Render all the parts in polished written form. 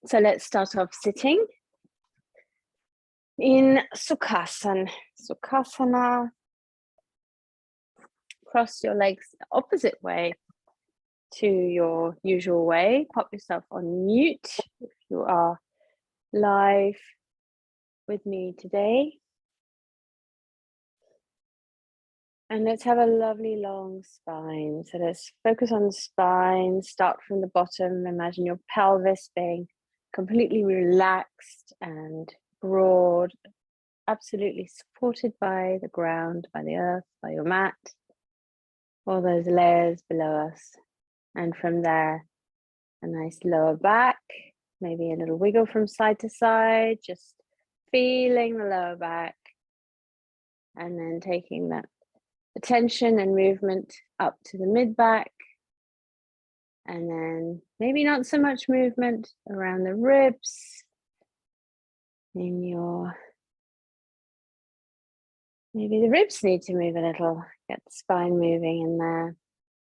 So let's start off sitting in Sukhasana. Sukhasana. Cross your legs the opposite way to your usual way. Pop yourself on mute if you are live with me today. And let's have a lovely long spine. So let's focus on the spine, start from the bottom. Imagine your pelvis being completely relaxed and broad, absolutely supported by the ground, by the earth, by your mat, all those layers below us. And from there, a nice lower back, maybe a little wiggle from side to side, just feeling the lower back. And then taking that attention and movement up to the mid back, and then maybe not so much movement around the ribs in your, maybe the ribs need to move a little, get the spine moving in there,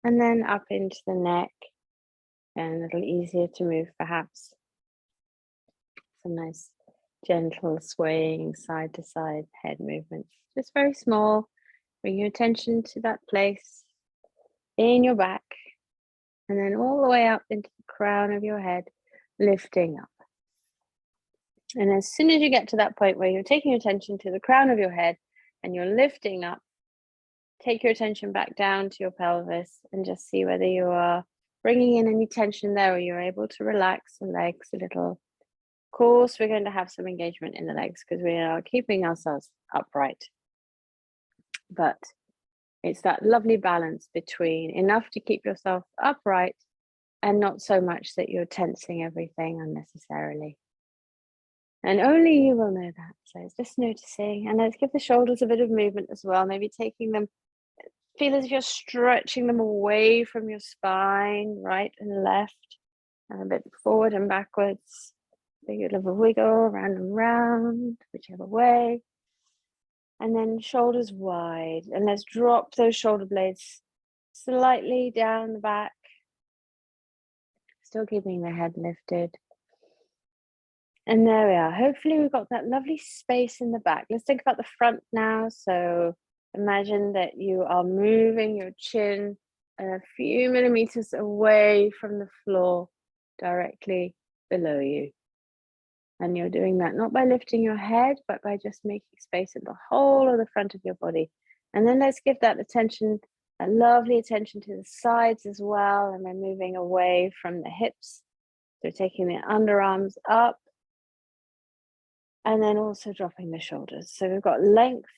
and then up into the neck, and a little easier to move perhaps. Some nice gentle swaying side to side head movements, just very small. Bring your attention to that place in your back, and then all the way up into the crown of your head, lifting up. And as soon as you get to that point where you're taking attention to the crown of your head and you're lifting up, take your attention back down to your pelvis and just see whether you are bringing in any tension there, or you're able to relax the legs a little. Of course, we're going to have some engagement in the legs because we are keeping ourselves upright. But it's that lovely balance between enough to keep yourself upright and not so much that you're tensing everything unnecessarily. And only you will know that. So it's just noticing. And let's give the shoulders a bit of movement as well. Maybe taking them, feel as if you're stretching them away from your spine, right and left, and a bit forward and backwards. Big little wiggle around and round, whichever way. And then shoulders wide, and let's drop those shoulder blades slightly down the back, still keeping the head lifted. And there we are. Hopefully we've got that lovely space in the back. Let's think about the front now. So imagine that you are moving your chin a few millimeters away from the floor, directly below you. And you're doing that not by lifting your head, but by just making space in the whole of the front of your body. And then let's give that attention, a lovely attention to the sides as well. And then moving away from the hips. So taking the underarms up. And then also dropping the shoulders. So we've got length,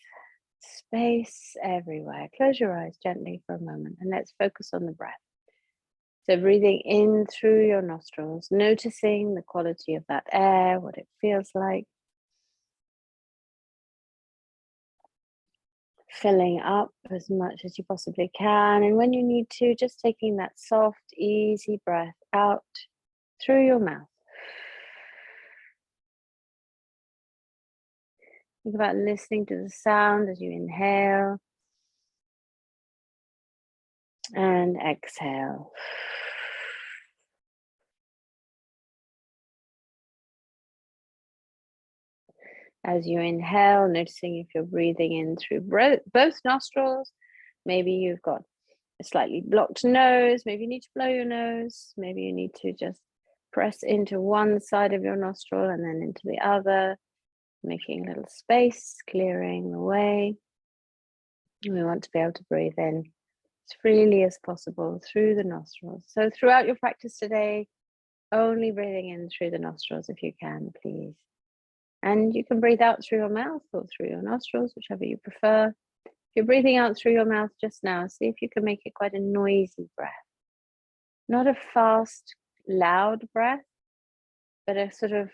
space everywhere. Close your eyes gently for a moment and let's focus on the breath. So breathing in through your nostrils, noticing the quality of that air, what it feels like. Filling up as much as you possibly can. And when you need to, just taking that soft, easy breath out through your mouth. Think about listening to the sound as you inhale and exhale. As you inhale, noticing if you're breathing in through both nostrils. Maybe you've got a slightly blocked nose. Maybe you need to blow your nose. Maybe you need to just press into one side of your nostril and then into the other, making a little space, clearing the way. And we want to be able to breathe in as freely as possible through the nostrils. So throughout your practice today, only breathing in through the nostrils if you can, please. And you can breathe out through your mouth or through your nostrils, whichever you prefer. If you're breathing out through your mouth just now, see if you can make it quite a noisy breath. Not a fast, loud breath, but a sort of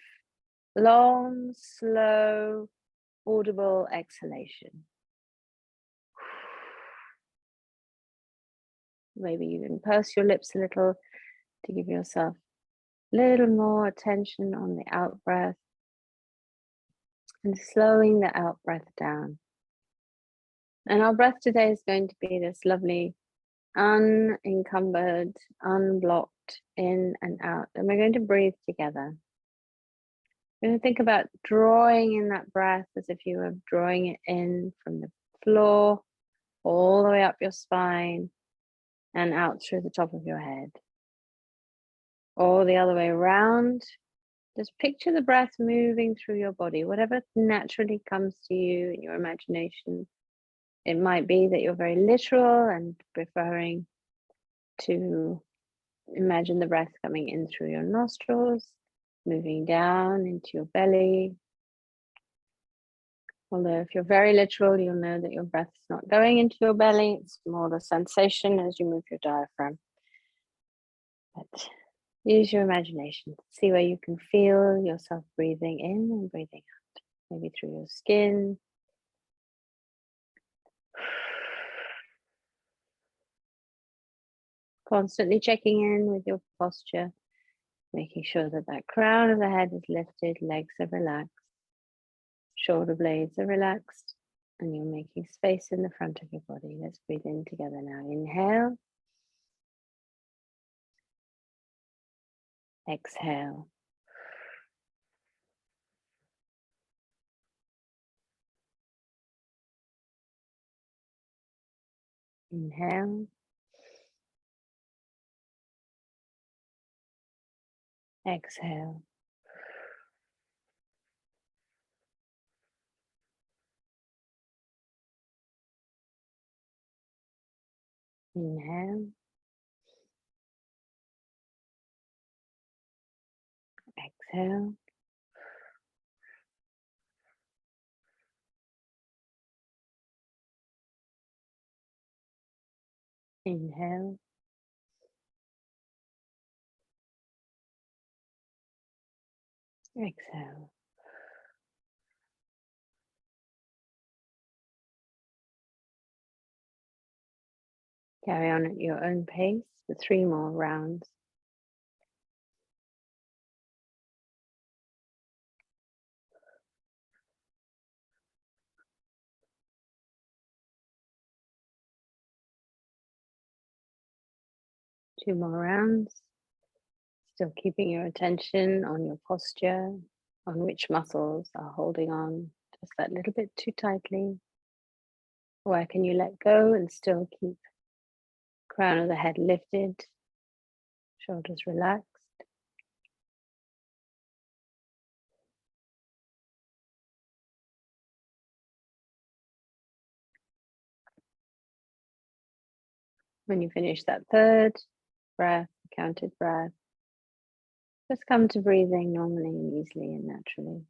long, slow, audible exhalation. Maybe you can purse your lips a little to give yourself a little more attention on the out breath. And slowing the out breath down. And our breath today is going to be this lovely, unencumbered, unblocked in and out. And we're going to breathe together. You're going to think about drawing in that breath as if you were drawing it in from the floor all the way up your spine and out through the top of your head. Or the other way around. Just picture the breath moving through your body, whatever naturally comes to you in your imagination. It might be that you're very literal and preferring to imagine the breath coming in through your nostrils, moving down into your belly. Although if you're very literal, you'll know that your breath is not going into your belly. It's more the sensation as you move your diaphragm. But use your imagination. See where you can feel yourself breathing in and breathing out. Maybe through your skin. Constantly checking in with your posture, making sure that that crown of the head is lifted, legs are relaxed, shoulder blades are relaxed, and you're making space in the front of your body. Let's breathe in together now. Inhale. Exhale. Inhale. Exhale. Inhale. Exhale. Inhale. Exhale. Carry on at your own pace for 3 more rounds. Two more rounds. Still keeping your attention on your posture, on which muscles are holding on just that little bit too tightly. Where can you let go and still keep crown of the head lifted, shoulders relaxed. When you finish that third breath, counted breath, just come to breathing normally and easily and naturally.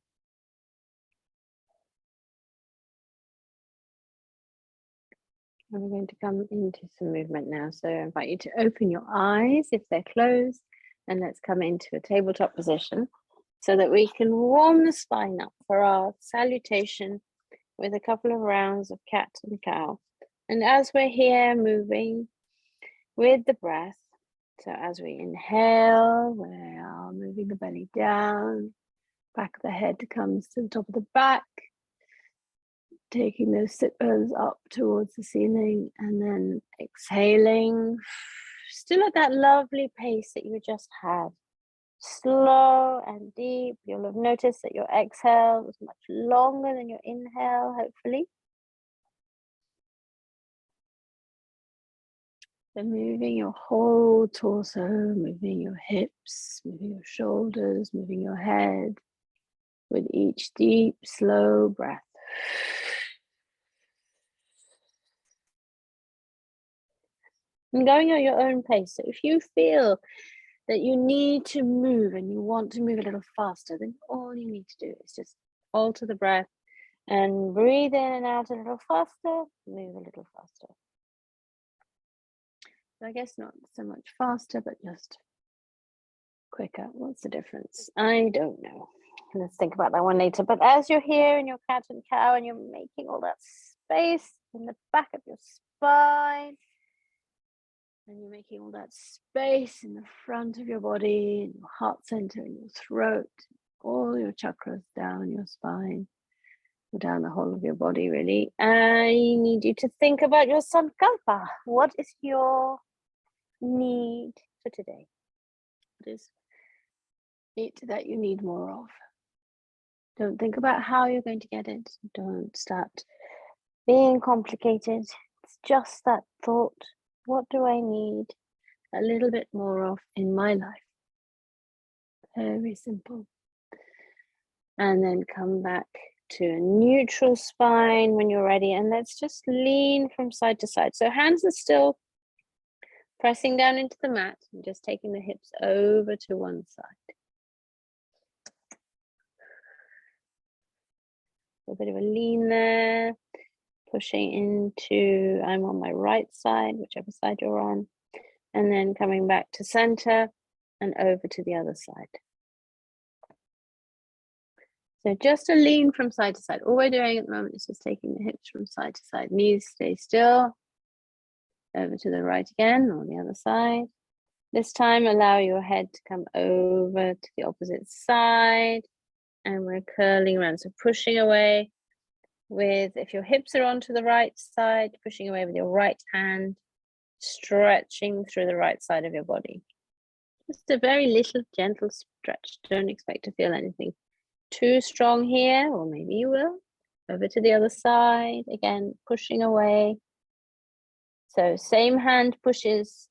And we're going to come into some movement now. So I invite you to open your eyes if they're closed, and let's come into a tabletop position so that we can warm the spine up for our salutation with a couple of rounds of cat and cow. And as we're here moving with the breath, so as we inhale, we are moving the belly down, back of the head comes to the top of the back, taking those sit bones up towards the ceiling, and then exhaling, still at that lovely pace that you just had. Slow and deep. You'll have noticed that your exhale was much longer than your inhale, hopefully. So moving your whole torso, moving your hips, moving your shoulders, moving your head with each deep, slow breath. And going at your own pace. So if you feel that you need to move and you want to move a little faster, then all you need to do is just alter the breath and breathe in and out a little faster, move a little faster. So I guess not so much faster, but just quicker. What's the difference? I don't know. Let's think about that one later. But as you're here in your cat and cow and you're making all that space in the back of your spine, and you're making all that space in the front of your body, in your heart center, in your throat, all your chakras down your spine, down the whole of your body, really. I need you to think about your sankalpa. What is your need for today? What is it that you need more of? Don't think about how you're going to get it. Don't start being complicated. It's just that thought. What do I need a little bit more of in my life? Very simple. And then come back to a neutral spine when you're ready. And let's just lean from side to side. So hands are still pressing down into the mat and just taking the hips over to one side. A bit of a lean there, pushing into, I'm on my right side, whichever side you're on, and then coming back to center and over to the other side. So just a lean from side to side. All we're doing at the moment is just taking the hips from side to side. Knees stay still. Over to the right again, or the other side. This time, allow your head to come over to the opposite side. And we're curling around. So pushing away with, if your hips are onto the right side, pushing away with your right hand, stretching through the right side of your body. Just a very little gentle stretch. Don't expect to feel anything too strong here, or maybe you will. Over to the other side, again, pushing away. So same hand pushes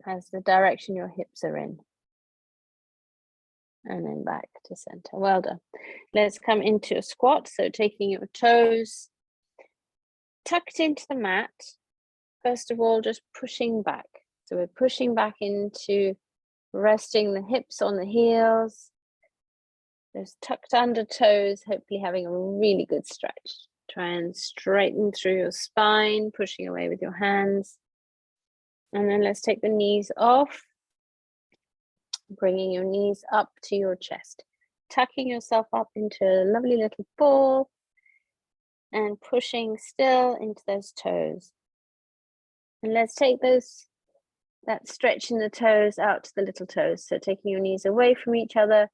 as the direction your hips are in. And then back to center. Well done. Let's come into a squat. So taking your toes tucked into the mat. First of all, just pushing back. So we're pushing back into resting the hips on the heels. Those tucked under toes, hopefully having a really good stretch. Try and straighten through your spine, pushing away with your hands. And then let's take the knees off, bringing your knees up to your chest, tucking yourself up into a lovely little ball and pushing still into those toes. And let's take that stretch in the toes out to the little toes. So taking your knees away from each other,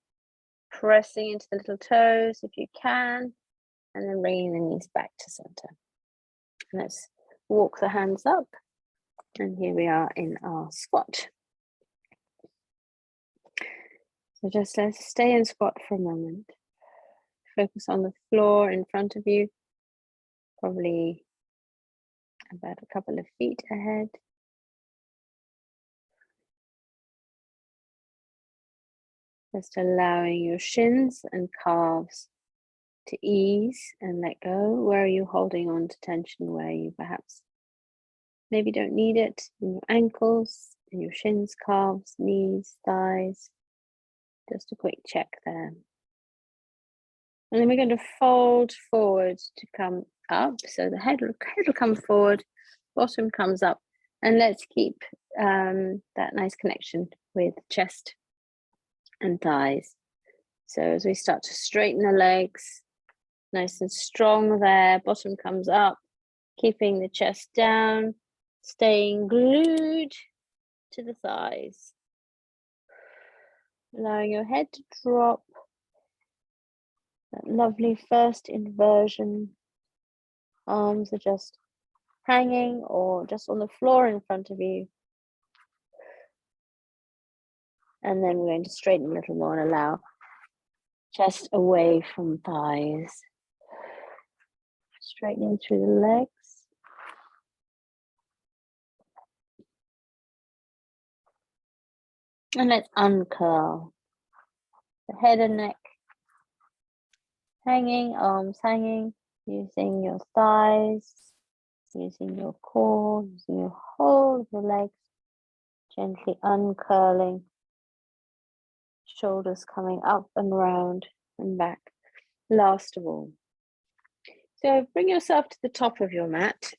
pressing into the little toes if you can, and then bringing the knees back to center. Let's walk the hands up. And here we are in our squat. So just let's stay in squat for a moment. Focus on the floor in front of you, probably about a couple of feet ahead. Just allowing your shins and calves to ease and let go. Where are you holding on to tension? Where you perhaps maybe don't need it in your ankles, in your shins, calves, knees, thighs. Just a quick check there. And then we're going to fold forward to come up. So the head will come forward, bottom comes up. And let's keep that nice connection with chest and thighs. So as we start to straighten the legs, nice and strong there, bottom comes up, keeping the chest down, staying glued to the thighs. Allowing your head to drop. That lovely first inversion. Arms are just hanging or just on the floor in front of you. And then we're going to straighten a little more and allow chest away from thighs. Straightening through the legs. And let's uncurl. The head and neck hanging, arms hanging, using your thighs, using your core, using your whole of your legs, gently uncurling, shoulders coming up and round and back. Last of all. So bring yourself to the top of your mat.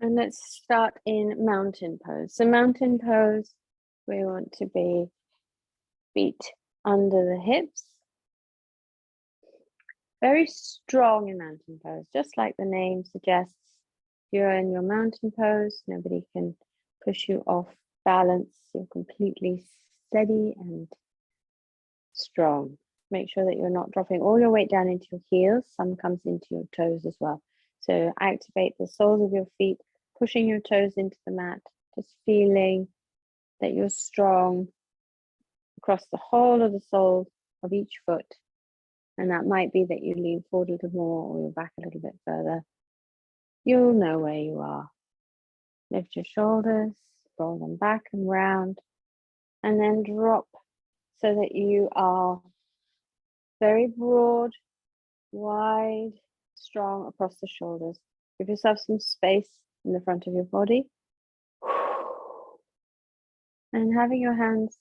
And let's start in mountain pose. So mountain pose, we want to be feet under the hips. Very strong in mountain pose, just like the name suggests. You're in your mountain pose, nobody can push you off balance. You're completely steady and strong. Make sure that you're not dropping all your weight down into your heels. Some comes into your toes as well. So activate the soles of your feet, pushing your toes into the mat, just feeling that you're strong, across the whole of the sole of each foot. And that might be that you lean forward a little more or you're back a little bit further. You'll know where you are. Lift your shoulders, roll them back and round, and then drop so that you are very broad, wide, strong across the shoulders. Give yourself some space in the front of your body. And having your hands,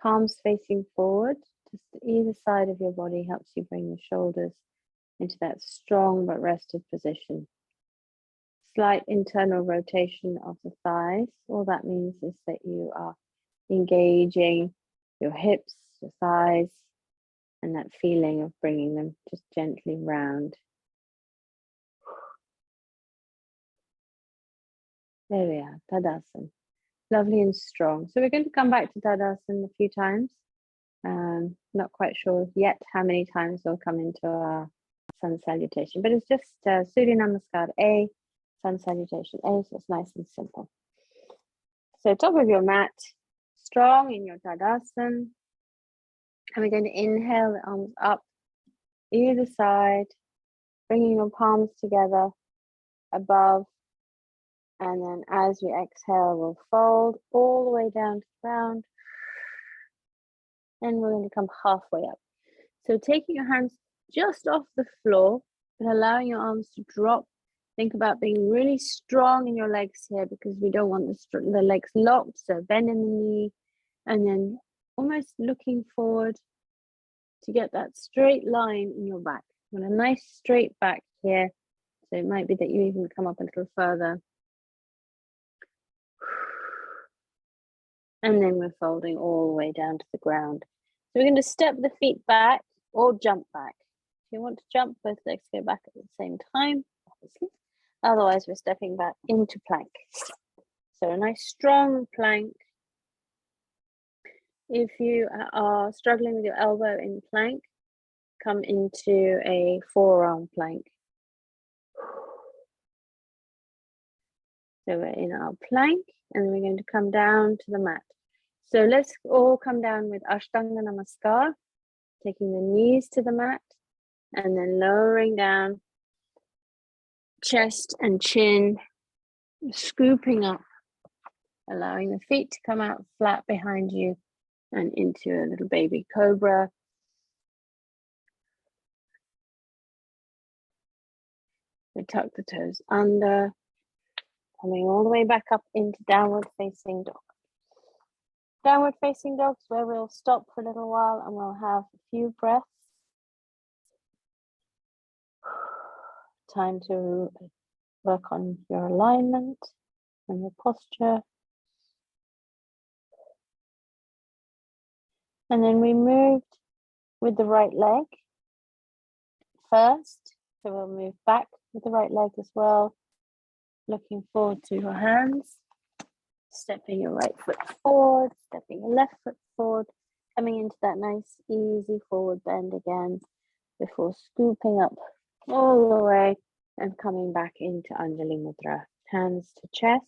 palms facing forward, just to either side of your body helps you bring the shoulders into that strong but rested position. Slight internal rotation of the thighs. All that means is that you are engaging your hips, your thighs, and that feeling of bringing them just gently round. There we are, Tadasana. Lovely and strong. So we're going to come back to Tadasana a few times. Not quite sure yet how many times we'll come into our sun salutation, but it's just Surya Namaskar A, sun salutation A, so it's nice and simple. So top of your mat, strong in your Tadasana. And we're going to inhale the arms up, either side, bringing your palms together above. And then as we exhale, we'll fold all the way down to the ground. And we're going to come halfway up. So taking your hands just off the floor, but allowing your arms to drop. Think about being really strong in your legs here because we don't want the legs locked. So bend in the knee and then almost looking forward to get that straight line in your back. You want a nice straight back here. So it might be that you even come up a little further. And then we're folding all the way down to the ground. So we're going to step the feet back or jump back. If you want to jump, both legs go back at the same time, obviously. Otherwise, we're stepping back into plank. So a nice strong plank. If you are struggling with your elbow in plank, come into a forearm plank. So we're in our plank and we're going to come down to the mat. So let's all come down with Ashtanga Namaskar, taking the knees to the mat and then lowering down, chest and chin, scooping up, allowing the feet to come out flat behind you and into a little baby cobra. We tuck the toes under, coming all the way back up into downward facing dog. Downward facing dogs where we'll stop for a little while and we'll have a few breaths. Time to work on your alignment and your posture. And then we moved with the right leg first. So we'll move back with the right leg as well. Looking forward to your hands. Stepping your right foot forward, stepping your left foot forward, coming into that nice easy forward bend again before scooping up all the way and coming back into Anjali Mudra. Hands to chest.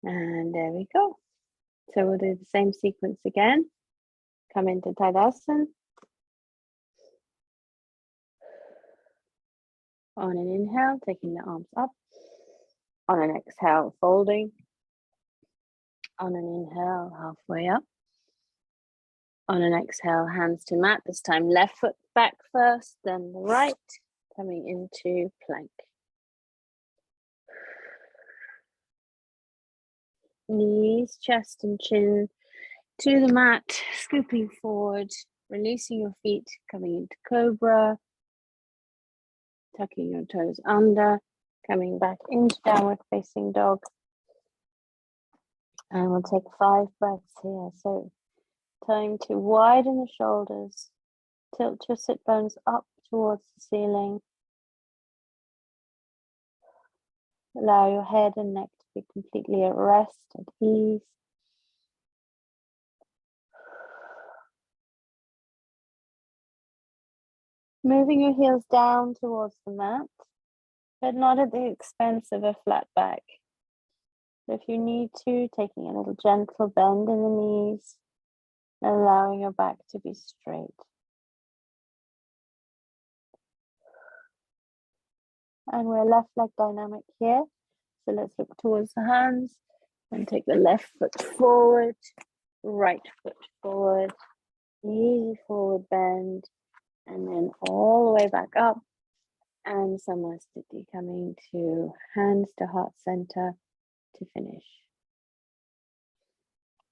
And there we go. So we'll do the same sequence again. Come into Tadasana. On an inhale, taking the arms up. On an exhale, folding. On an inhale, halfway up. On an exhale, hands to mat. This time left foot back first, then the right, coming into plank. Knees, chest and chin to the mat, scooping forward, releasing your feet, coming into cobra, tucking your toes under, coming back into downward facing dog. And we'll take 5 breaths here. So time to widen the shoulders, tilt your sit bones up towards the ceiling. Allow your head and neck to be completely at rest, at ease. Moving your heels down towards the mat, but not at the expense of a flat back. So if you need to, taking a little gentle bend in the knees, allowing your back to be straight. And we're left leg dynamic here. So let's look towards the hands and take the left foot forward, right foot forward, easy forward bend, and then all the way back up. And Samasthiti, coming to hands to heart center to finish.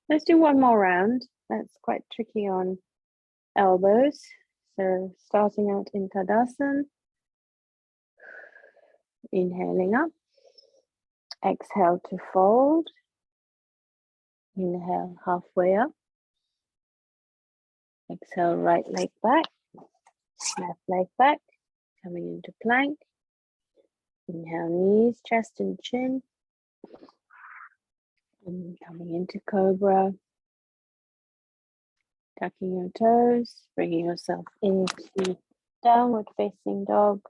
Let's do one more round. That's quite tricky on elbows. So starting out in Tadasana, inhaling up, exhale to fold, inhale halfway up, exhale right leg back, left leg back, coming into plank, inhale knees, chest and chin, and coming into cobra, tucking your toes, bringing yourself into downward facing dog,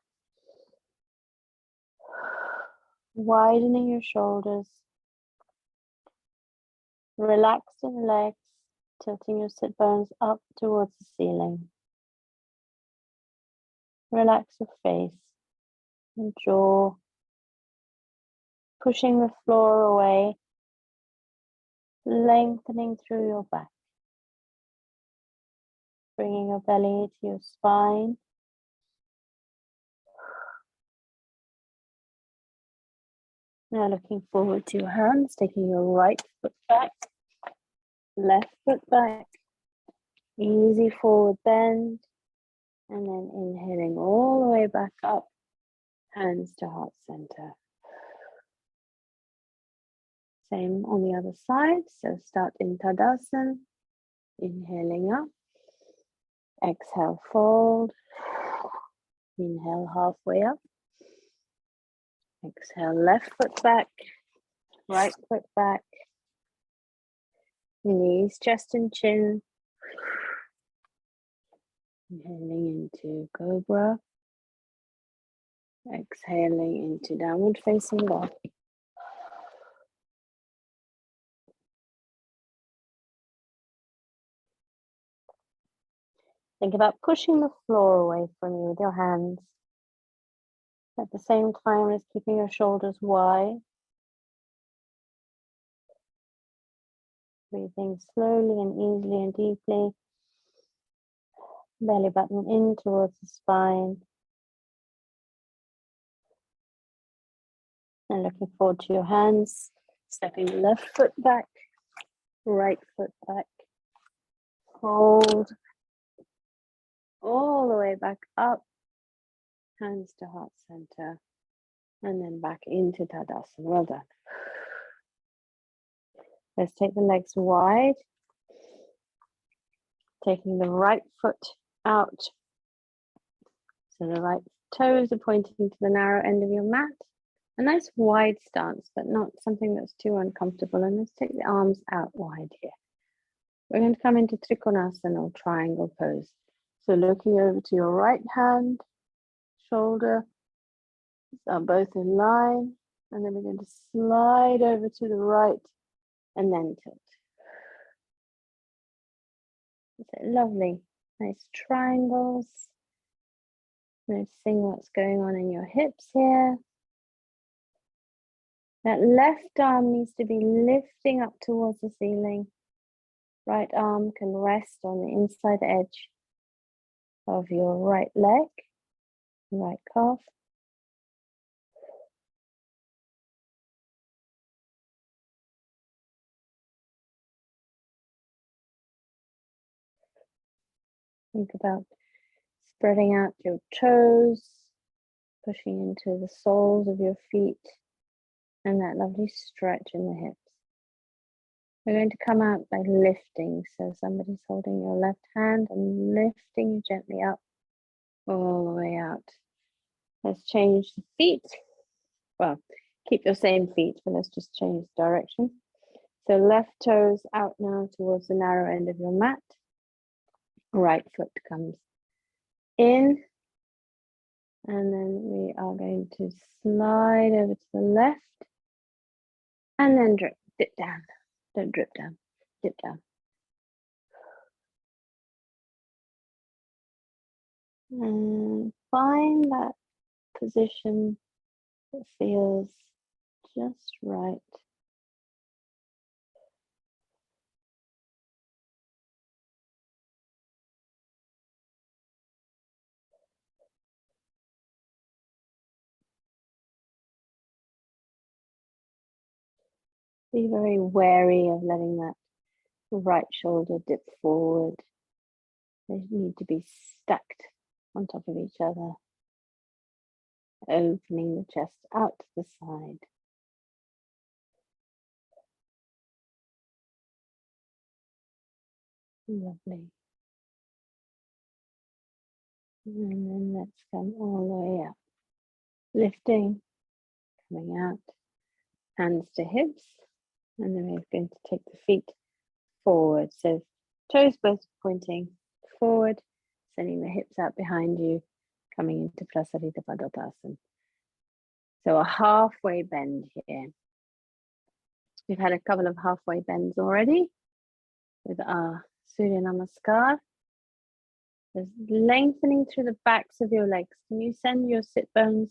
widening your shoulders, relaxing the legs, tilting your sit bones up towards the ceiling. Relax your face and jaw, pushing the floor away, lengthening through your back, bringing your belly to your spine. Now looking forward to your hands, taking your right foot back, left foot back, easy forward bend, and then inhaling all the way back up, hands to heart center. Same on the other side, so start in Tadasana, inhaling up, exhale fold, inhale halfway up, exhale left foot back, right foot back, knees, chest and chin, inhaling into cobra, exhaling into downward facing dog. Think about pushing the floor away from you with your hands. At the same time as keeping your shoulders wide. Breathing slowly and easily and deeply. Belly button in towards the spine. And looking forward to your hands. Stepping left foot back, right foot back. Hold. All the way back up. Hands to heart center. And then back into Tadasana. Well done. Let's take the legs wide. Taking the right foot out. So the right toes are pointing to the narrow end of your mat. A nice wide stance, but not something that's too uncomfortable. And let's take the arms out wide here. We're going to come into Trikonasana or triangle pose. So looking over to your right hand, shoulder, are both in line. And then we're going to slide over to the right and then tilt. Lovely, nice triangles. Noticing what's going on in your hips here. That left arm needs to be lifting up towards the ceiling. Right arm can rest on the inside edge of your right leg, right calf. Think about spreading out your toes, pushing into the soles of your feet, and that lovely stretch in the hips. We're going to come out by lifting. So somebody's holding your left hand and lifting you gently up, all the way out. Let's change the feet. Well, keep your same feet, but let's just change direction. So left toes out now towards the narrow end of your mat. Right foot comes in. And then we are going to slide over to the left. And then dip down. Don't drip down, dip down. And find that position that feels just right. Be very wary of letting that right shoulder dip forward. They need to be stacked on top of each other, opening the chest out to the side. Lovely. And then let's come all the way up. Lifting, coming out, hands to hips, and then we're going to take the feet forward. So toes both pointing forward, sending the hips out behind you, coming into Prasarita Padottanasana. So a halfway bend here. We've had a couple of halfway bends already with our Surya Namaskar. There's lengthening through the backs of your legs. Can you send your sit bones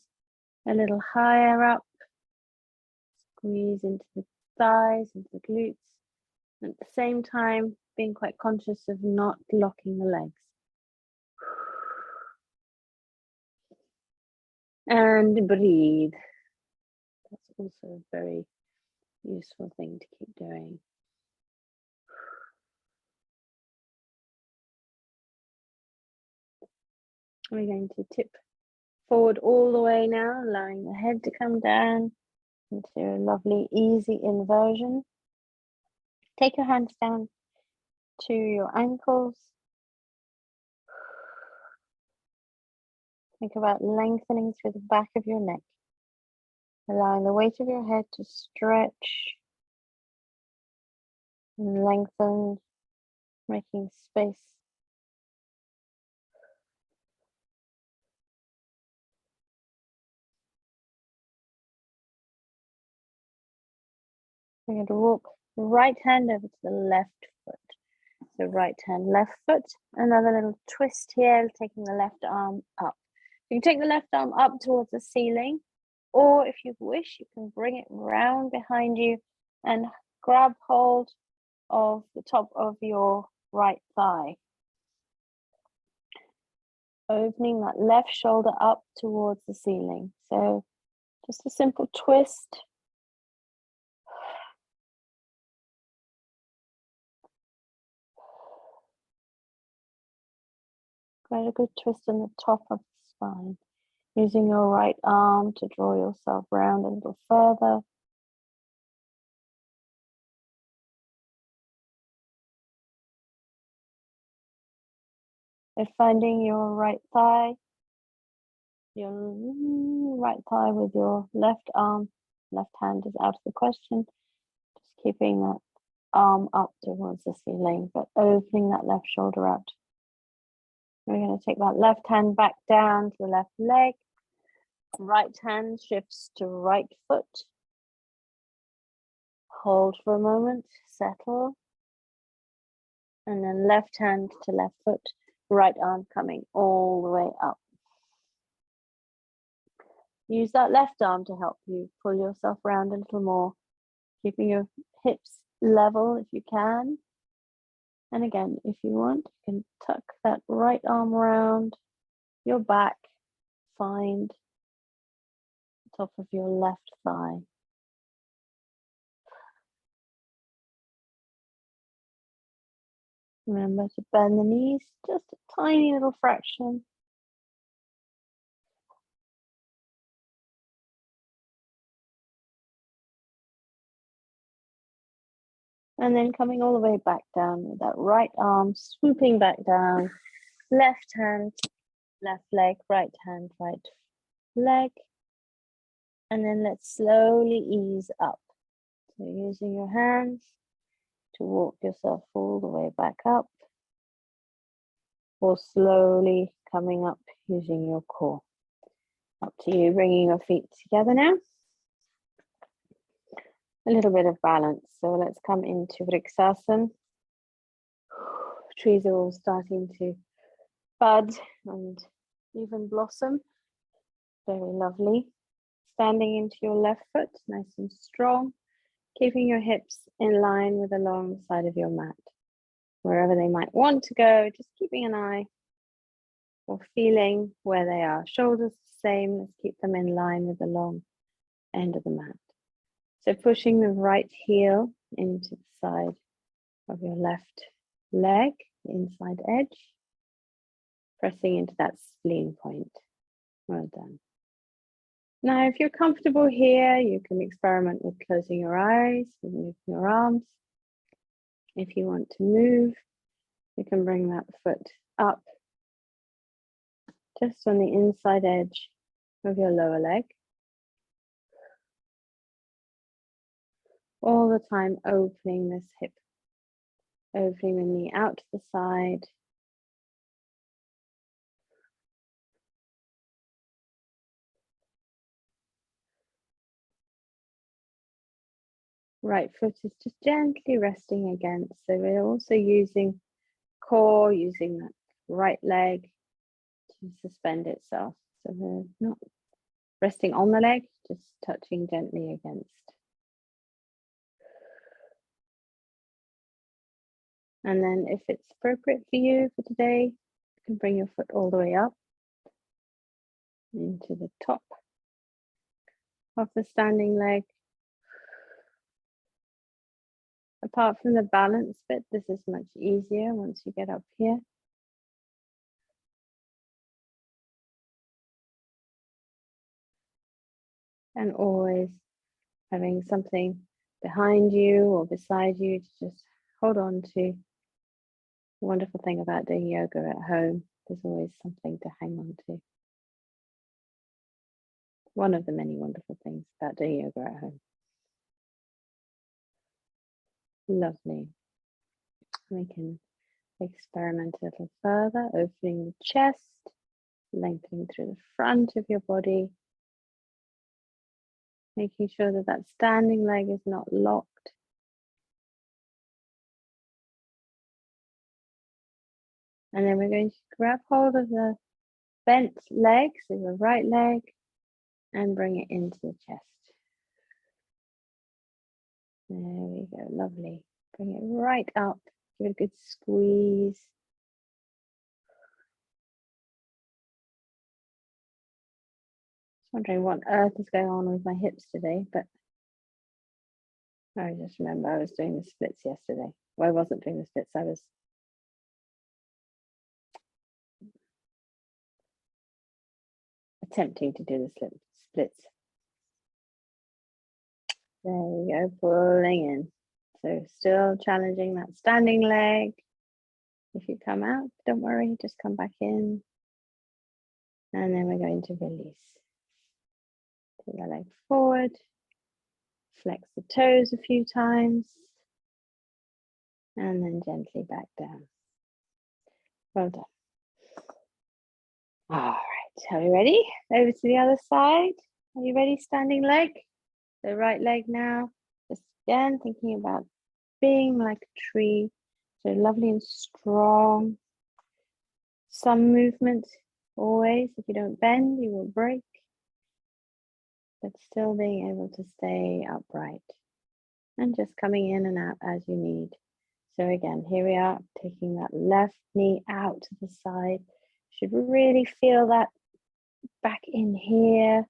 a little higher up? Squeeze into the thighs, into the glutes. And at the same time, being quite conscious of not locking the legs. And breathe. That's also a very useful thing to keep doing. We're going to tip forward all the way now, allowing the head to come down into a lovely, easy inversion. Take your hands down to your ankles. Think about lengthening through the back of your neck, allowing the weight of your head to stretch and lengthen, making space. We're going to walk the right hand over to the left foot. So right hand, left foot, another little twist here, taking the left arm up. You can take the left arm up towards the ceiling, or if you wish, you can bring it round behind you and grab hold of the top of your right thigh. Opening that left shoulder up towards the ceiling. So just a simple twist. Quite a good twist in the top of the spine. Using your right arm to draw yourself round a little further. And finding your right thigh, your right thigh with your left arm, left hand is out of the question. Just keeping that arm up towards the ceiling, but opening that left shoulder out. We're going to take that left hand back down to the left leg. Right hand shifts to right foot. Hold for a moment, settle. And then left hand to left foot, right arm coming all the way up. Use that left arm to help you pull yourself around a little more, keeping your hips level if you can. And again, if you want, you can tuck that right arm around your back, find the top of your left thigh. Remember to bend the knees just a tiny little fraction. And then coming all the way back down with that right arm swooping back down, left hand, left leg, right hand, right leg. And then let's slowly ease up. So using your hands to walk yourself all the way back up, or slowly coming up using your core. Up to you, bringing your feet together now. A little bit of balance. So let's come into Vrikshasana. Trees are all starting to bud and even blossom. Very lovely. Standing into your left foot, nice and strong, keeping your hips in line with the long side of your mat. Wherever they might want to go, just keeping an eye or feeling where they are. Shoulders the same, let's keep them in line with the long end of the mat. So pushing the right heel into the side of your left leg, the inside edge, pressing into that spleen point. Well done. Now, if you're comfortable here, you can experiment with closing your eyes, with moving your arms. If you want to move, you can bring that foot up just on the inside edge of your lower leg. All the time opening this hip, opening the knee out to the side. Right foot is just gently resting against. So we're also using core, using that right leg to suspend itself. So we're not resting on the leg, just touching gently against. And then if it's appropriate for you for today, you can bring your foot all the way up into the top of the standing leg. Apart from the balance bit, this is much easier once you get up here. And always having something behind you or beside you to just hold on to. The wonderful thing about doing yoga at home, there's always something to hang on to. One of the many wonderful things about doing yoga at home. Lovely. We can experiment a little further, opening the chest, lengthening through the front of your body, making sure that that standing leg is not locked. And then we're going to grab hold of the bent leg, so your right leg, and bring it into the chest. There we go, lovely. Bring it right up, give it a good squeeze. Just wondering what on earth is going on with my hips today, but I just remember I was doing the splits yesterday. Well, I wasn't doing the splits, I was attempting to do the splits. There we go, pulling in. So still challenging that standing leg. If you come out, don't worry, just come back in. And then we're going to release. Take the leg forward. Flex the toes a few times. And then gently back down. Well done. All right, are we ready? Over to the other side. Are you ready, standing leg? The right leg now. Just again, thinking about being like a tree. So lovely and strong. Some movement always. If you don't bend, you will break. But still being able to stay upright. And just coming in and out as you need. So again, here we are, taking that left knee out to the side. Should really feel that back in here.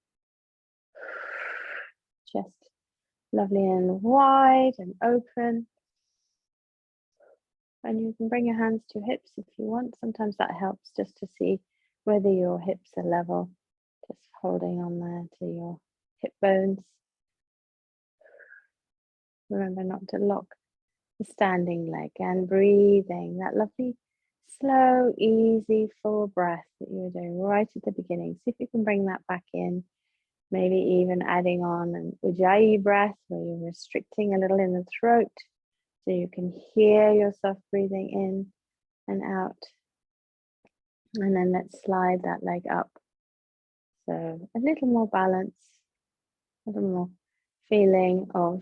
Just lovely and wide and open. And you can bring your hands to your hips if you want. Sometimes that helps just to see whether your hips are level. Just holding on there to your hip bones. Remember not to lock the standing leg and breathing. That lovely, slow, easy, full breath that you were doing right at the beginning. See if you can bring that back in. Maybe even adding on an ujjayi breath where you're restricting a little in the throat so you can hear yourself breathing in and out. And then let's slide that leg up. So a little more balance, a little more feeling of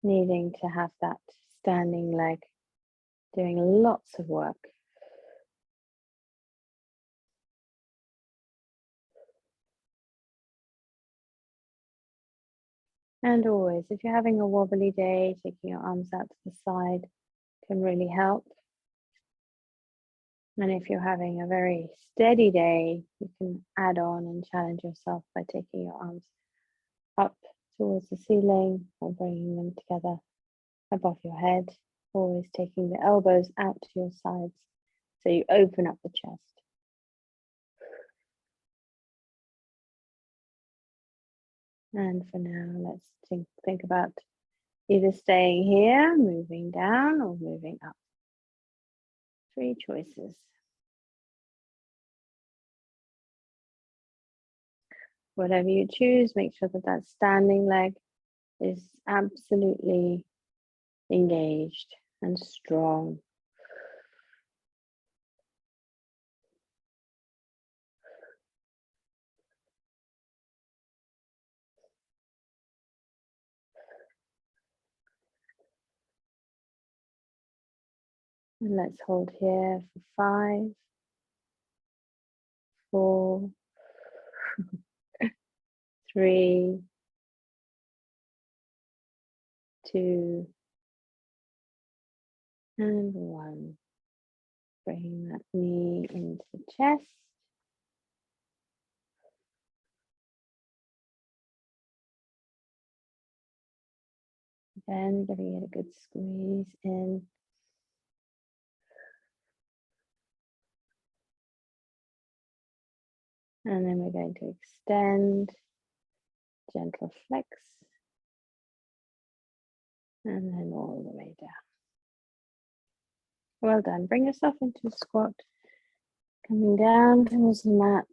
needing to have that standing leg doing lots of work. And always, if you're having a wobbly day, taking your arms out to the side can really help. And if you're having a very steady day, you can add on and challenge yourself by taking your arms up towards the ceiling or bringing them together above your head, always taking the elbows out to your sides so you open up the chest. And for now, let's think about either staying here, moving down, or moving up. 3 choices. Whatever you choose, make sure that that standing leg is absolutely engaged and strong. And let's hold here for 5, 4, 3, 2, and 1. Bring that knee into the chest. Then giving it a good squeeze in. And then we're going to extend, gentle flex, and then all the way down. Well done. Bring yourself into a squat, coming down towards the mat.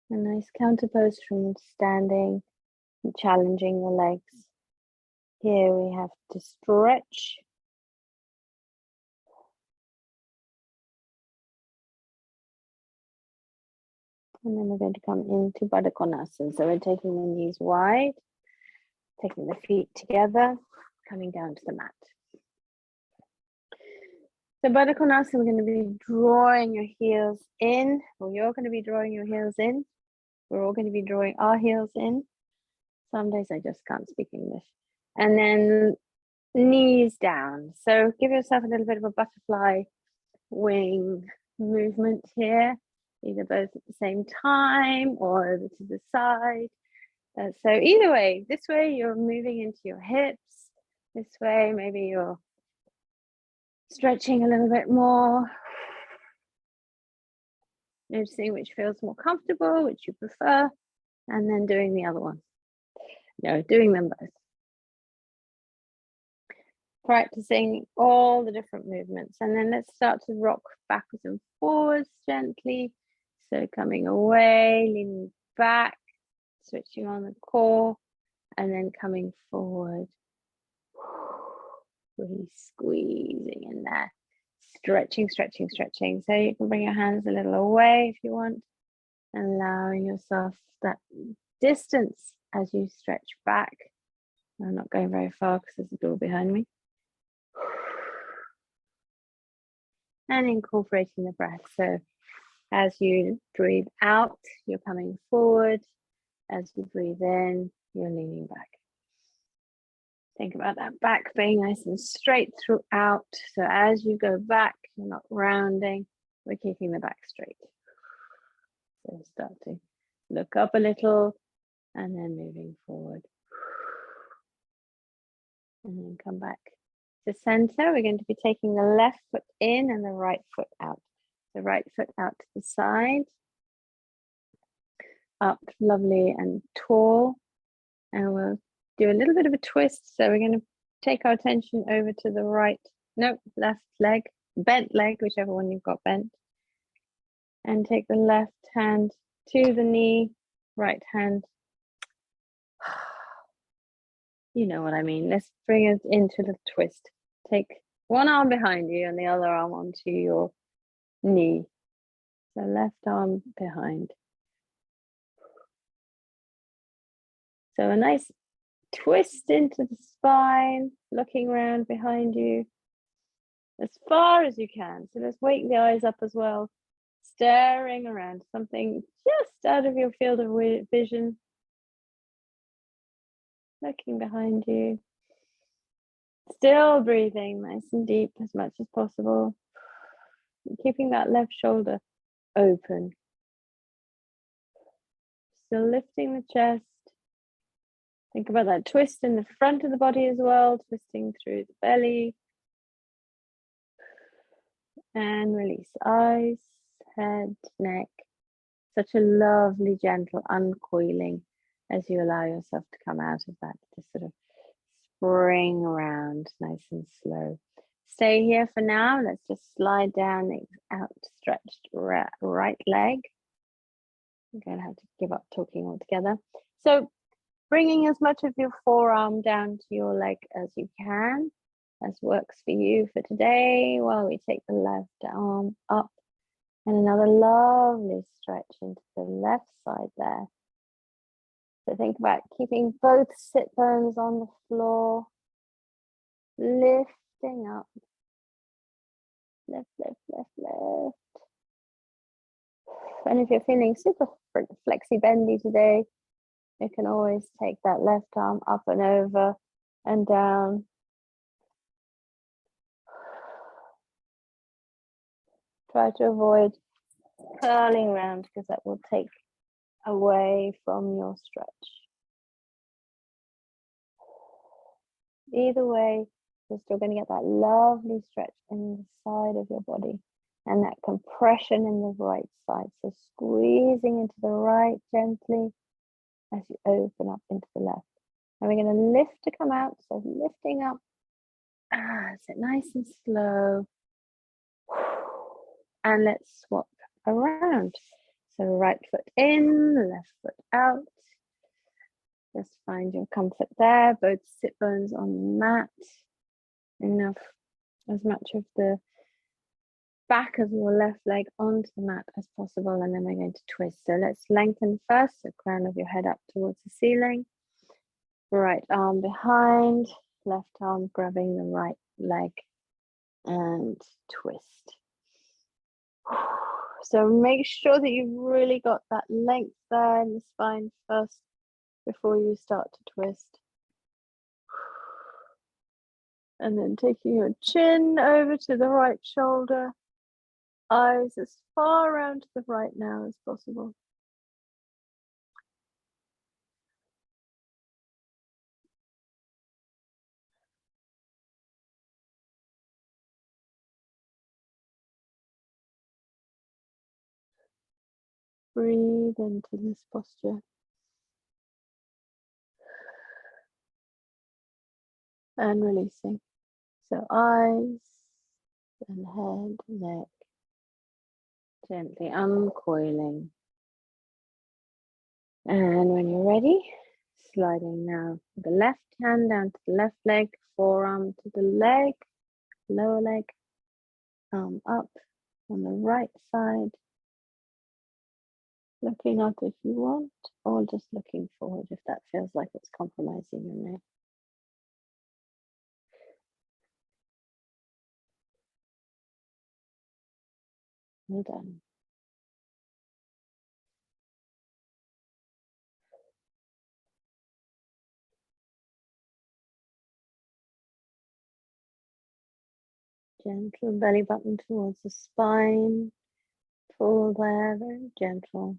A nice counter pose from standing, and challenging the legs. Here we have to stretch. And then we're going to come into Baddha Konasana. So we're taking the knees wide, taking the feet together, coming down to the mat. So Baddha Konasana, we're going to be drawing your heels in, or you're going to be drawing your heels in. We're all going to be drawing our heels in. Some days I just can't speak English. And then knees down. So give yourself a little bit of a butterfly wing movement here, either both at the same time or over to the side. So either way, this way you're moving into your hips. This way, maybe you're stretching a little bit more. Noticing which feels more comfortable, which you prefer, and then doing the other one. No, doing them both. Practicing all the different movements. And then let's start to rock backwards and forwards gently. So coming away, leaning back, switching on the core, and then coming forward. Really squeezing in there. Stretching, stretching, stretching. So you can bring your hands a little away if you want, allowing yourself that distance as you stretch back. I'm not going very far because there's a door behind me. And incorporating the breath. So as you breathe out, you're coming forward. As you breathe in, you're leaning back. Think about that back being nice and straight throughout. So as you go back, you're not rounding, we're keeping the back straight. So start to look up a little and then moving forward. And then come back to center. We're going to be taking the left foot in and the right foot out. The right foot out to the side. Up lovely and tall. And we'll do a little bit of a twist. So we're going to take our attention over to the right, left leg, bent leg, whichever one you've got bent. And take the left hand to the knee, right hand. You know what I mean. Let's bring it into the twist. Take one arm behind you and the other arm onto your knee. So left arm behind. So a nice twist into the spine, looking around behind you. as far as you can. So let's wake the eyes up as well, staring around, something just out of your field of vision, looking behind you, still breathing nice and deep as much as possible, keeping that left shoulder open, still lifting the chest. Think about that twist in the front of the body as well, twisting through the belly. And release eyes, head, neck. Such a lovely, gentle uncoiling as you allow yourself to come out of that, just sort of spring around nice and slow. Stay here for now. Let's just slide down the outstretched right leg. I'm going to have to give up talking altogether. So bringing as much of your forearm down to your leg as you can, as works for you for today, while we take the left arm up and another lovely stretch into the left side there. So think about keeping both sit bones on the floor, lifting up, lift, lift, lift, lift. And if you're feeling super flexy bendy today, you can always take that left arm up and over and down. Try to avoid curling around because that will take away from your stretch. Either way, you're still going to get that lovely stretch in the side of your body and that compression in the right side. So squeezing into the right gently as you open up into the left. And we're going to lift to come out. So lifting up. Sit nice and slow. And let's swap around. So right foot in, left foot out. Just find your comfort there. Both sit bones on the mat. Enough, as much of the back of your left leg onto the mat as possible. And then we're going to twist. So let's lengthen first, the crown of your head up towards the ceiling. Right arm behind, left arm grabbing the right leg and twist. So make sure that you've really got that length there in the spine first before you start to twist. And then taking your chin over to the right shoulder, eyes as far around to the right now as possible. Breathe into this posture. And releasing. So eyes and head, neck, gently uncoiling. And when you're ready, sliding now the left hand down to the left leg, forearm to the leg, lower leg, arm up on the right side. Looking up if you want, or just looking forward if that feels like it's compromising your neck. Well done. Gentle belly button towards the spine. Pull there, very gentle.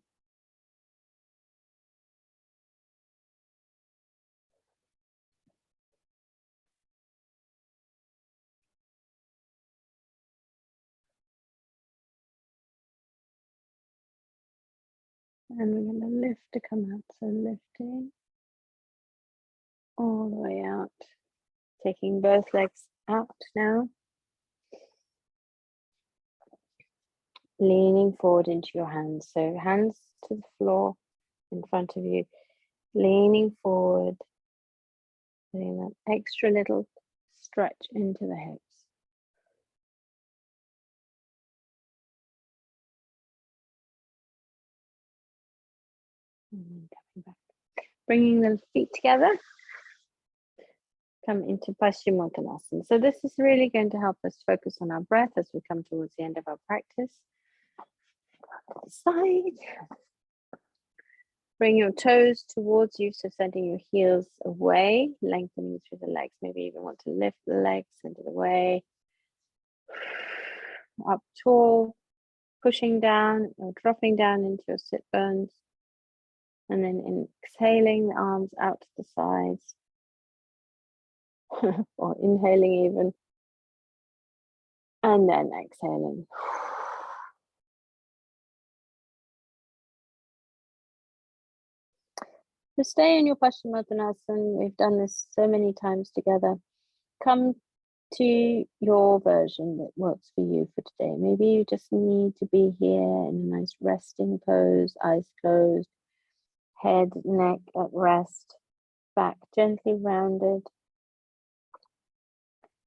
And we're going to lift to come out. So lifting all the way out. Taking both legs out now. Leaning forward into your hands. So hands to the floor in front of you. Leaning forward. Getting that extra little stretch into the hips. And then coming back. Bringing the feet together. come into Paschimottanasana. So this is really going to help us focus on our breath as we come towards the end of our practice. Side. Bring your toes towards you, so sending your heels away, lengthening through the legs. Maybe you even want to lift the legs, send it away. Up tall, pushing down or dropping down into your sit bones. And then exhaling the arms out to the sides. Or inhaling even. And then exhaling. So stay in your Paschimottanasana. We've done this so many times together. Come to your version that works for you for today. Maybe you just need to be here in a nice resting pose, eyes closed, head, neck at rest, back gently rounded.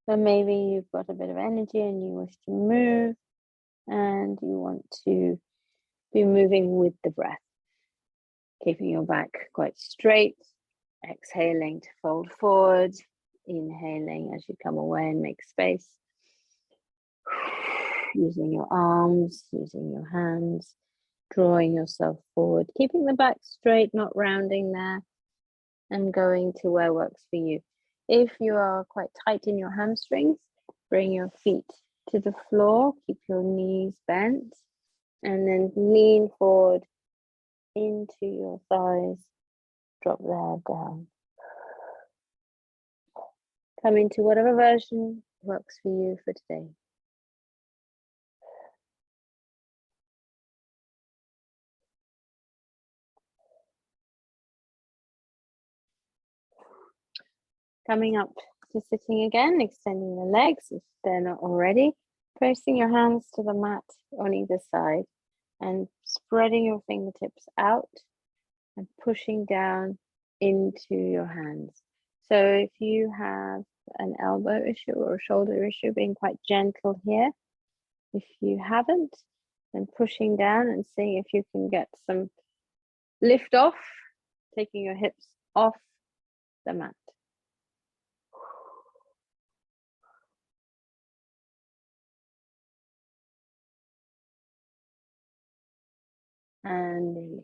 So maybe you've got a bit of energy and you wish to move and you want to be moving with the breath. Keeping your back quite straight, exhaling to fold forward, inhaling as you come away and make space. Using your arms, using your hands, drawing yourself forward, keeping the back straight, not rounding there, and going to where works for you. If you are quite tight in your hamstrings, bring your feet to the floor, keep your knees bent, and then lean forward into your thighs, drop there down. Come into whatever version works for you for today. Coming up to sitting again, extending the legs if they're not already, placing your hands to the mat on either side and spreading your fingertips out and pushing down into your hands. So if you have an elbow issue or a shoulder issue, being quite gentle here. If you haven't, then pushing down and seeing if you can get some lift off, taking your hips off the mat. And release.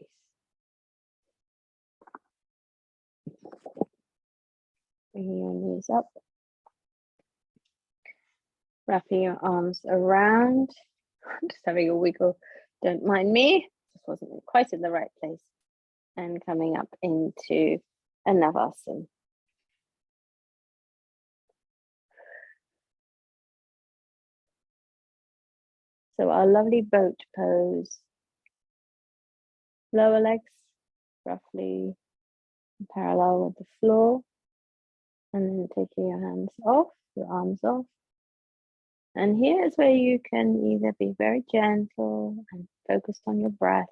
Bringing your knees up. Wrapping your arms around. Just having a wiggle. Don't mind me. Just wasn't quite in the right place. And coming up into a Navasana. So our lovely boat pose. Lower legs roughly parallel with the floor. And then taking your hands off, your arms off. And here is where you can either be very gentle and focused on your breath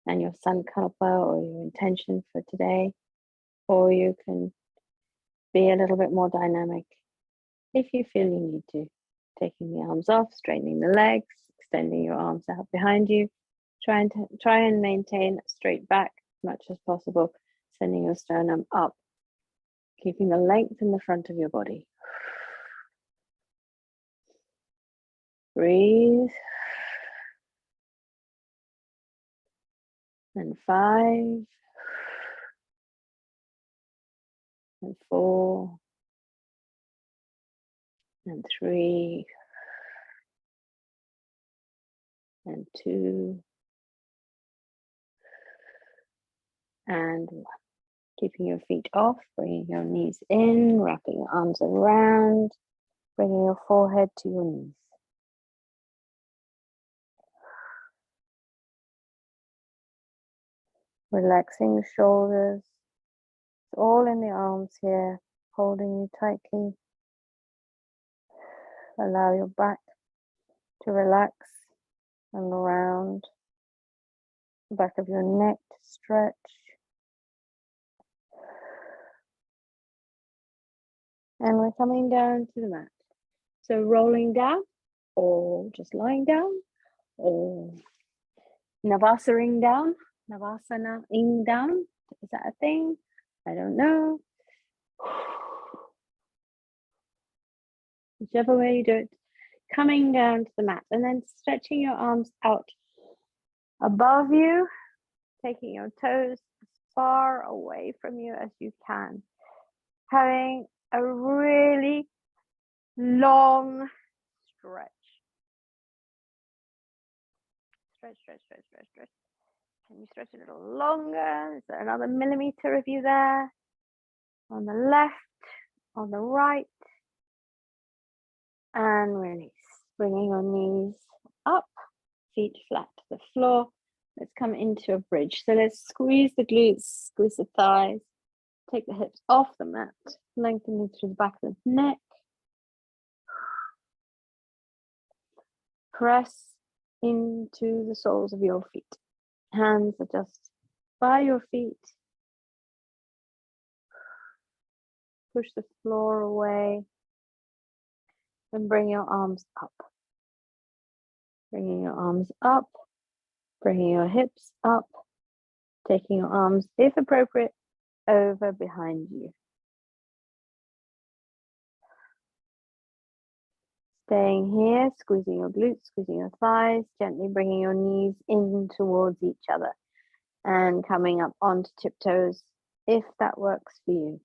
and your sankalpa or your intention for today, or you can be a little bit more dynamic if you feel you need to. Taking the arms off, straightening the legs, extending your arms out behind you. Try and maintain straight back as much as possible, sending your sternum up, keeping the length in the front of your body. Breathe. And 5. And 4. And 3. And 2. And 1. Keeping your feet off, bringing your knees in, wrapping your arms around, bringing your forehead to your knees. Relaxing the shoulders. It's all in the arms here, holding you tightly. Allow your back to relax and around. The back of your neck to stretch. And we're coming down to the mat. So rolling down, or just lying down, or Navasana down, Navasana-ing down. Is that a thing? I don't know. whichever way you do it, coming down to the mat and then stretching your arms out above you, taking your toes as far away from you as you can, having a really long stretch. Stretch. Can you stretch a little longer? Is there another millimeter of you there? On the left, on the right, and release. Bringing your knees up, feet flat to the floor. Let's come into a bridge. So let's squeeze the glutes, squeeze the thighs, take the hips off the mat, lengthening through the back of the neck. Press into the soles of your feet. Hands are just by your feet. Push the floor away and bring your arms up. Bringing your arms up, bringing your hips up, taking your arms, if appropriate, over behind you. Staying here, squeezing your glutes, squeezing your thighs, gently bringing your knees in towards each other and coming up onto tiptoes if that works for you.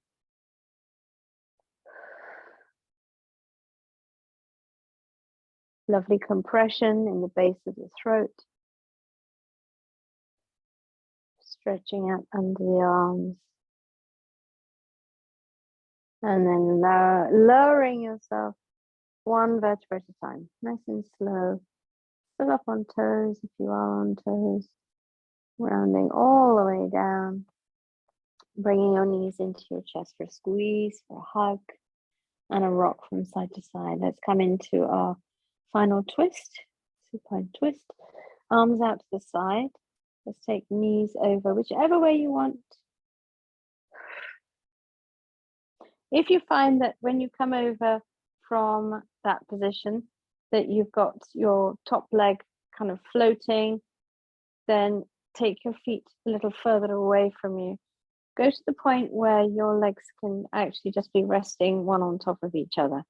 Lovely compression in the base of the throat. Stretching out under the arms. And then lowering yourself one vertebra at a time, nice and slow. Still up on toes if you are on toes. Rounding all the way down. Bringing your knees into your chest for a squeeze, for a hug, and a rock from side to side. Let's come into our final twist, supine twist. Arms out to the side. Let's take knees over, whichever way you want. If you find that when you come over from that position, that you've got your top leg kind of floating, then take your feet a little further away from you. Go to the point where your legs can actually just be resting one on top of each other.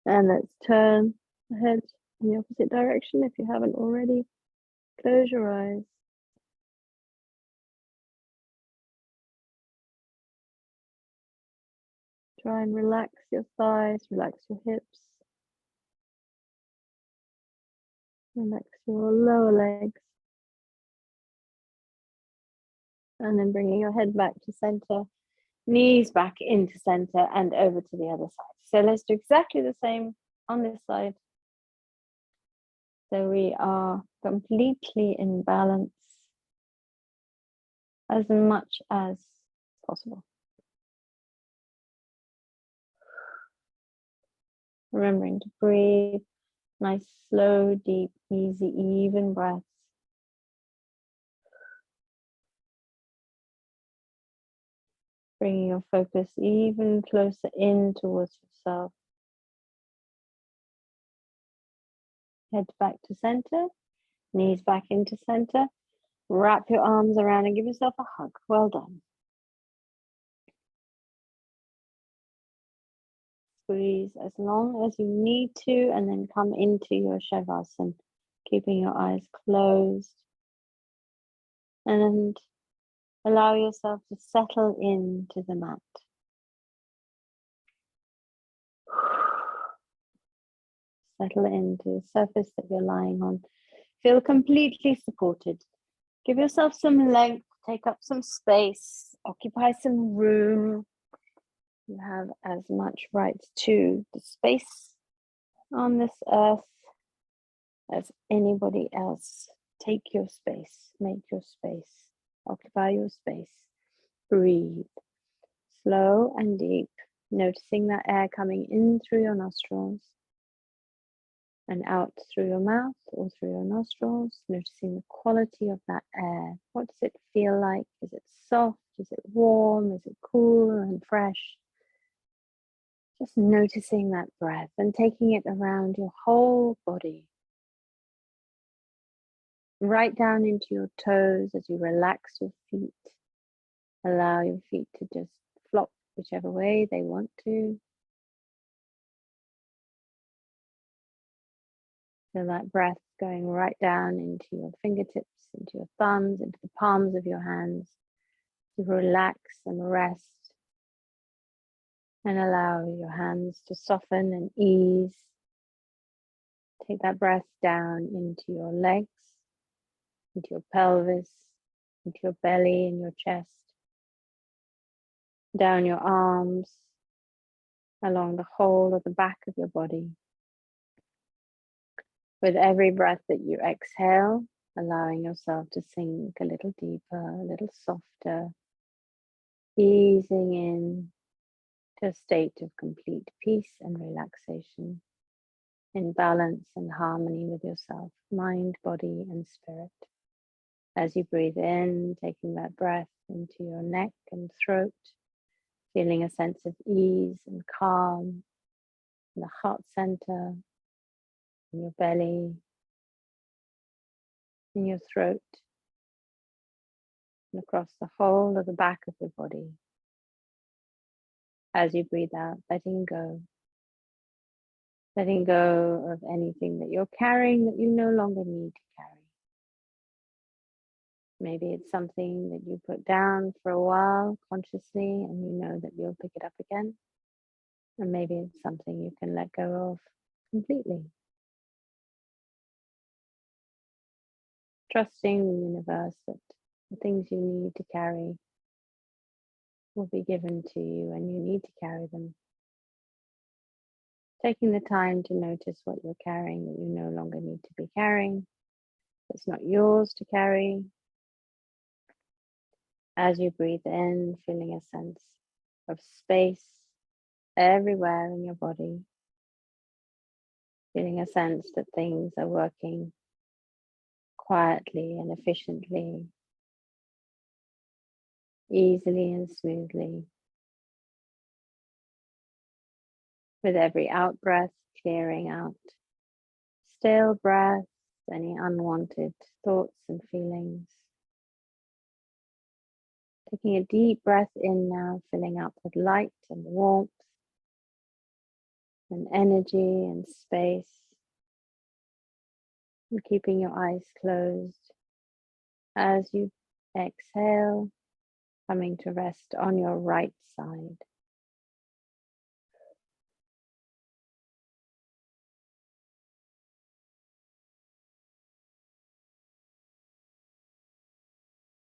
And let's turn the head in the opposite direction if you haven't already. Close your eyes. Try and relax your thighs, relax your hips. Relax your lower legs. And then bringing your head back to center, knees back into center and over to the other side. So let's do exactly the same on this side. So we are completely in balance as much as possible. Remembering to breathe, nice, slow, deep, easy, even breaths. Bringing your focus even closer in towards yourself. Head back to center, knees back into center. Wrap your arms around and give yourself a hug. Well done. Squeeze as long as you need to and then come into your Shavasana, keeping your eyes closed. And allow yourself to settle into the mat. Settle into the surface that you're lying on. Feel completely supported. Give yourself some length, take up some space, occupy some room. You have as much right to the space on this earth as anybody else. Take your space, make your space, occupy your space. Breathe, slow and deep, noticing that air coming in through your nostrils and out through your mouth or through your nostrils, noticing the quality of that air. What does it feel like? Is it soft? Is it warm? Is it cool and fresh? Just noticing that breath and taking it around your whole body. Right down into your toes as you relax your feet. Allow your feet to just flop whichever way they want to. Feel that breath going right down into your fingertips, into your thumbs, into the palms of your hands. You relax and rest and allow your hands to soften and ease. Take that breath down into your legs, into your pelvis, into your belly and your chest, down your arms, along the whole of the back of your body. With every breath that you exhale, allowing yourself to sink a little deeper, a little softer, easing in to a state of complete peace and relaxation, in balance and harmony with yourself, mind, body, and spirit. As you breathe in, taking that breath into your neck and throat, feeling a sense of ease and calm in the heart center, in your belly, in your throat, and across the whole of the back of your body. As you breathe out, letting go of anything that you're carrying that you no longer need to carry. Maybe it's something that you put down for a while consciously and you know that you'll pick it up again. And maybe it's something you can let go of completely. Trusting the universe that the things you need to carry will be given to you and you need to carry them. Taking the time to notice what you're carrying that you no longer need to be carrying. It's not yours to carry. As you breathe in, feeling a sense of space everywhere in your body. Feeling a sense that things are working quietly and efficiently, easily and smoothly. With every out breath, clearing out stale breaths, any unwanted thoughts and feelings. Taking a deep breath in now, filling up with light and warmth and energy and space. And keeping your eyes closed as you exhale, coming to rest on your right side.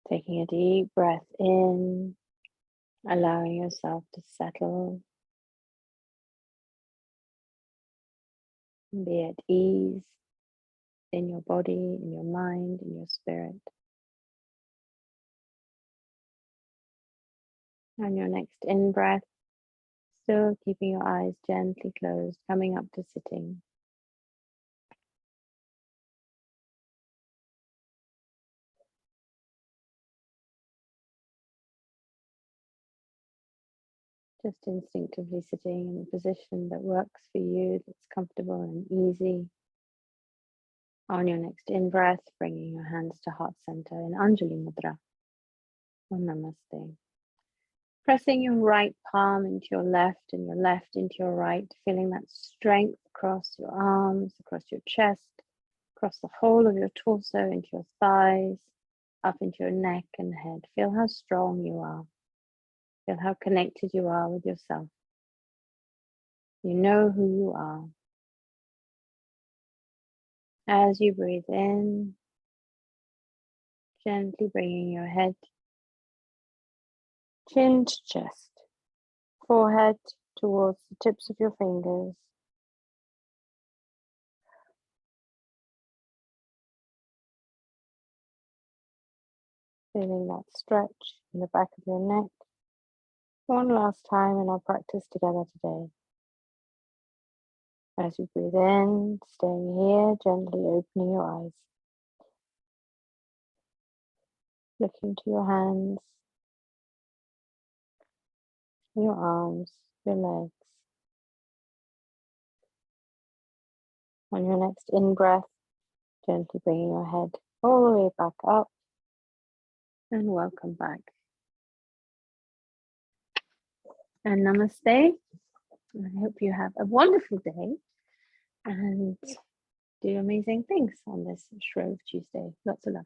Taking a deep breath in, allowing yourself to settle and be at ease in your body, in your mind, in your spirit. On your next in-breath, still keeping your eyes gently closed, coming up to sitting. Just instinctively sitting in a position that works for you, that's comfortable and easy. On your next in-breath, bringing your hands to heart center in Anjali Mudra or Namaste. Pressing your right palm into your left and your left into your right, feeling that strength across your arms, across your chest, across the whole of your torso, into your thighs, up into your neck and head. Feel how strong you are. Feel how connected you are with yourself. You know who you are. As you breathe in, gently bringing your head, chin to chest, forehead towards the tips of your fingers. Feeling that stretch in the back of your neck. One last time in our practice together today. As you breathe in, staying here, gently opening your eyes. Looking to your hands, your arms, your legs. On your next in-breath, gently bringing your head all the way back up and welcome back. and namaste. I hope you have a wonderful day and do amazing things on this Shrove Tuesday. Lots of love.